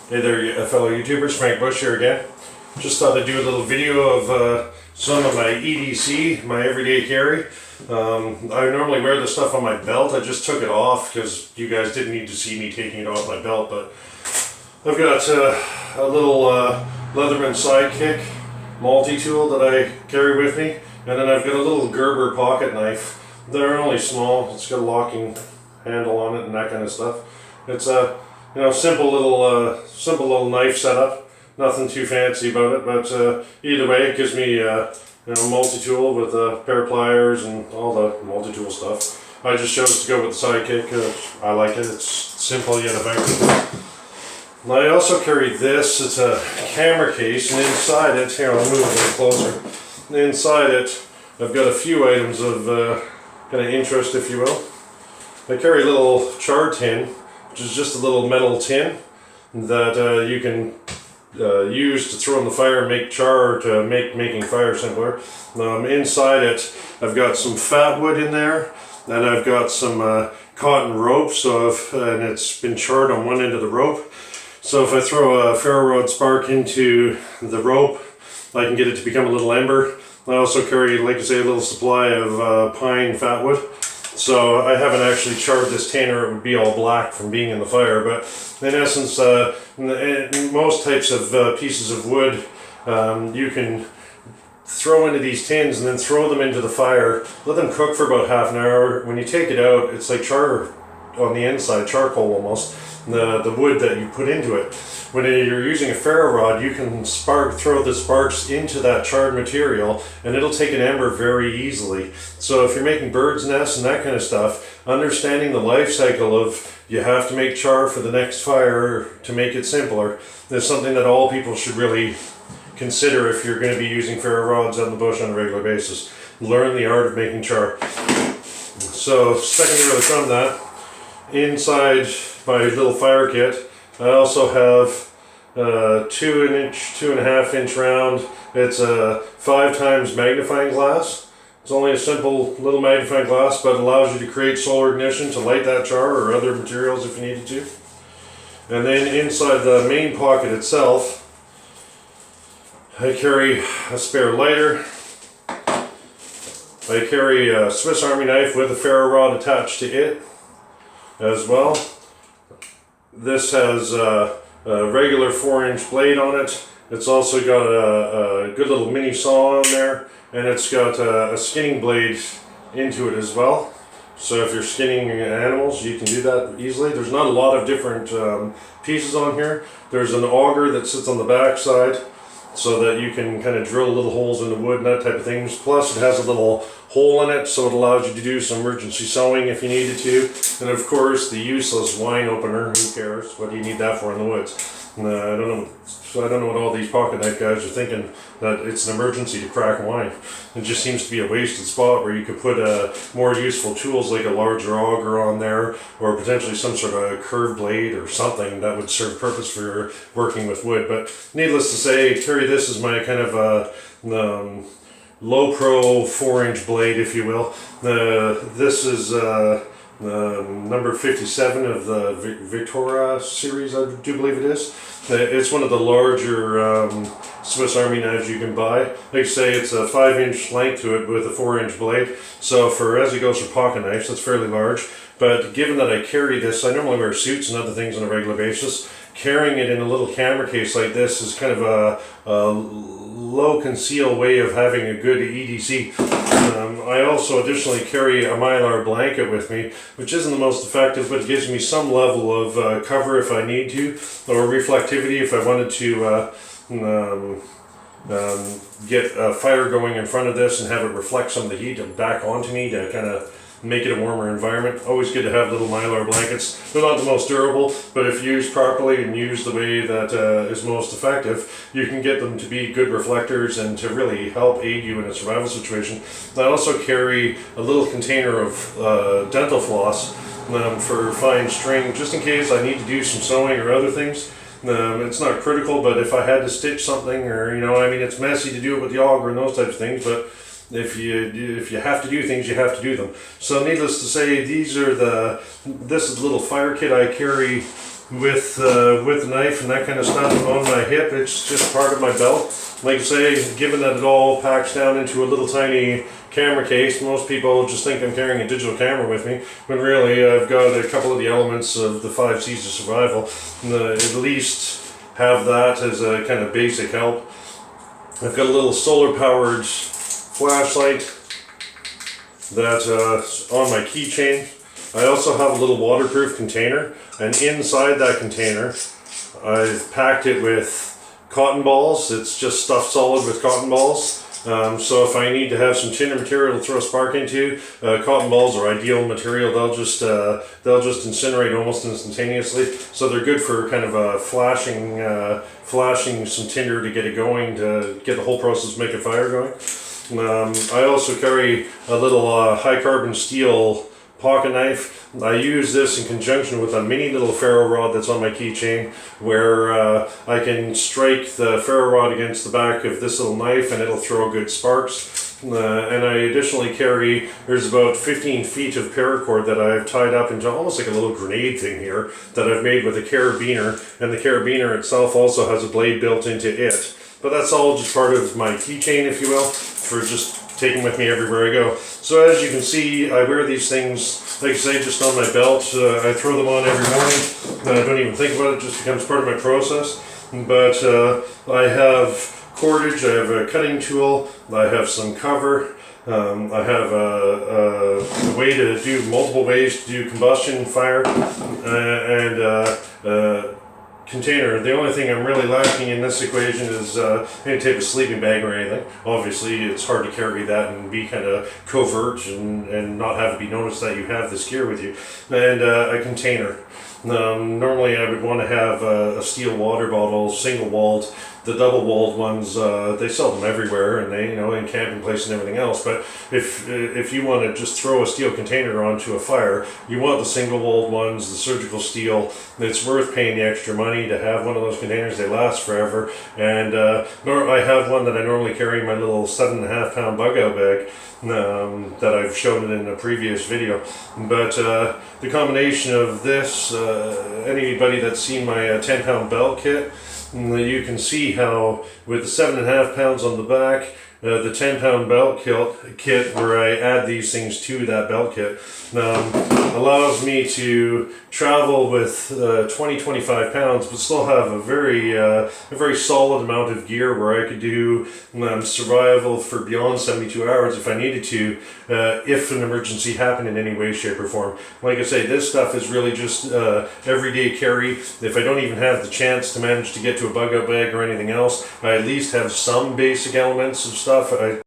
Hey there, fellow YouTubers, Frank Bush here again. Just thought I'd do a little video of some of my EDC, my everyday carry. I normally wear this stuff on my belt. I just took it off because you guys didn't need to see me taking it off my belt, but I've got a little Leatherman Sidekick multi-tool that I carry with me, and then I've got a little Gerber pocket knife. They're only small. It's got a locking handle on it and that kind of stuff. It's a simple little knife setup. Nothing too fancy about it, but either way, it gives me multi-tool with a pair of pliers and all the multi-tool stuff. I just chose to go with the Sidekick. I like it. It's simple yet effective. And I also carry this. It's a camera case, and inside it, here I'll move it a little closer. And inside it, I've got a few items of kind of interest, if you will. I carry a little char tin, which is just a little metal tin that you can use to throw in the fire and make char, to make making fire simpler. Inside it, I've got some fat wood in there, and I've got some cotton rope, and it's been charred on one end of the rope. So if I throw a ferro rod spark into the rope, I can get it to become a little ember. I also carry, like I say, a little supply of pine fat wood. So I haven't actually charred this tin, or it would be all black from being in the fire, but in essence, most types of pieces of wood you can throw into these tins and then throw them into the fire, let them cook for about half an hour. When you take it out, it's like char on the inside, charcoal almost, the wood that you put into it. When you're using a ferro rod, you can throw the sparks into that charred material, and it'll take an ember very easily. So if you're making birds' nests and that kind of stuff, understanding the life cycle of you have to make char for the next fire to make it simpler is something that all people should really consider if you're going to be using ferro rods out in the bush on a regular basis. Learn the art of making char. So secondarily from that, inside my little fire kit, I also have 2.5 inch round. It's a 5 times magnifying glass. It's only a simple little magnifying glass, but it allows you to create solar ignition to light that char or other materials if you needed to. And then inside the main pocket itself, I carry a spare lighter. I carry a Swiss Army knife with a ferro rod attached to it as well. This has a regular 4-inch blade on it. It's also got a good little mini saw on there, and it's got a skinning blade into it as well. So if you're skinning animals, you can do that easily. There's not a lot of different pieces on here. There's an auger that sits on the back side, so that you can kind of drill little holes in the wood and that type of things. Plus it has a little hole in it, so it allows you to do some emergency sewing if you needed to. And of course the useless wine opener, who cares? What do you need that for in the woods? I don't know what all these pocket knife guys are thinking, that it's an emergency to crack wine. It just seems to be a wasted spot where you could put more useful tools like a larger auger on there, or potentially some sort of curved blade or something that would serve purpose for working with wood. But needless to say, carry this as my kind of low pro 4-inch blade, if you will. This is number 57 of the Victoria series, I do believe it is. It's one of the larger Swiss Army knives you can buy. Like I say, it's a 5-inch length to it with a 4-inch blade. So as it goes for pocket knives, that's fairly large. But given that I carry this, I normally wear suits and other things on a regular basis. Carrying it in a little camera case like this is kind of a low conceal way of having a good EDC. I also additionally carry a mylar blanket with me, which isn't the most effective, but it gives me some level of cover if I need to, or reflectivity if I wanted to get a fire going in front of this and have it reflect some of the heat back onto me to kind of make it a warmer environment. Always good to have little mylar blankets. They're not the most durable, but if used properly and used the way that is most effective, you can get them to be good reflectors and to really help aid you in a survival situation. I also carry a little container of dental floss for fine string, just in case I need to do some sewing or other things. It's not critical, but if I had to stitch something, or it's messy to do it with the auger and those types of things, but if you have to do things, you have to do them. So needless to say, this is the little fire kit I carry with the knife and that kind of stuff on my hip. It's just part of my belt. Like I say, given that it all packs down into a little tiny camera case, most people just think I'm carrying a digital camera with me, when really I've got a couple of the elements of the 5 C's of survival. At least have that as a kind of basic help. I've got a little solar powered flashlight that's on my keychain. I also have a little waterproof container, and inside that container I've packed it with cotton balls. It's just stuffed solid with cotton balls. So if I need to have some tinder material to throw a spark into, cotton balls are ideal material. They'll just incinerate almost instantaneously. So they're good for kind of flashing some tinder to get it going, to get the whole process, make a fire going. I also carry a little high carbon steel pocket knife. I use this in conjunction with a mini little ferro rod that's on my keychain, where I can strike the ferro rod against the back of this little knife and it'll throw good sparks. And I additionally carry, there's about 15 feet of paracord that I've tied up into almost like a little grenade thing here that I've made with a carabiner, and the carabiner itself also has a blade built into it. But that's all just part of my keychain, if you will, for just taking with me everywhere I go. So as you can see, I wear these things, like I say, just on my belt. I throw them on every morning. I don't even think about it, it just becomes part of my process. But I have cordage, I have a cutting tool, I have some cover, I have a way to do multiple ways to do combustion fire, and container. The only thing I'm really lacking in this equation is any type of sleeping bag or anything. Obviously it's hard to carry that and be kind of covert and not have it be noticed that you have this gear with you. And a container. Normally I would want to have a steel water bottle, single walled. The double walled ones, they sell them everywhere, and they, in camping places and everything else. But if you want to just throw a steel container onto a fire, you want the single walled ones, the surgical steel. It's worth paying the extra money to have one of those containers. They last forever. And I have one that I normally carry in my little 7.5 pound bug out bag. That I've shown in a previous video. But the combination of this, anybody that's seen my 10 pound belt kit, you can see how with the 7.5 pounds on the back, the 10 pound belt kit where I add these things to that belt kit allows me to travel with 20-25 pounds but still have a very solid amount of gear where I could do survival for beyond 72 hours if I needed to, if an emergency happened in any way, shape or form. Like I say, this stuff is really just everyday carry. If I don't even have the chance to manage to get to a bug out bag or anything else, I at least have some basic elements of stuff.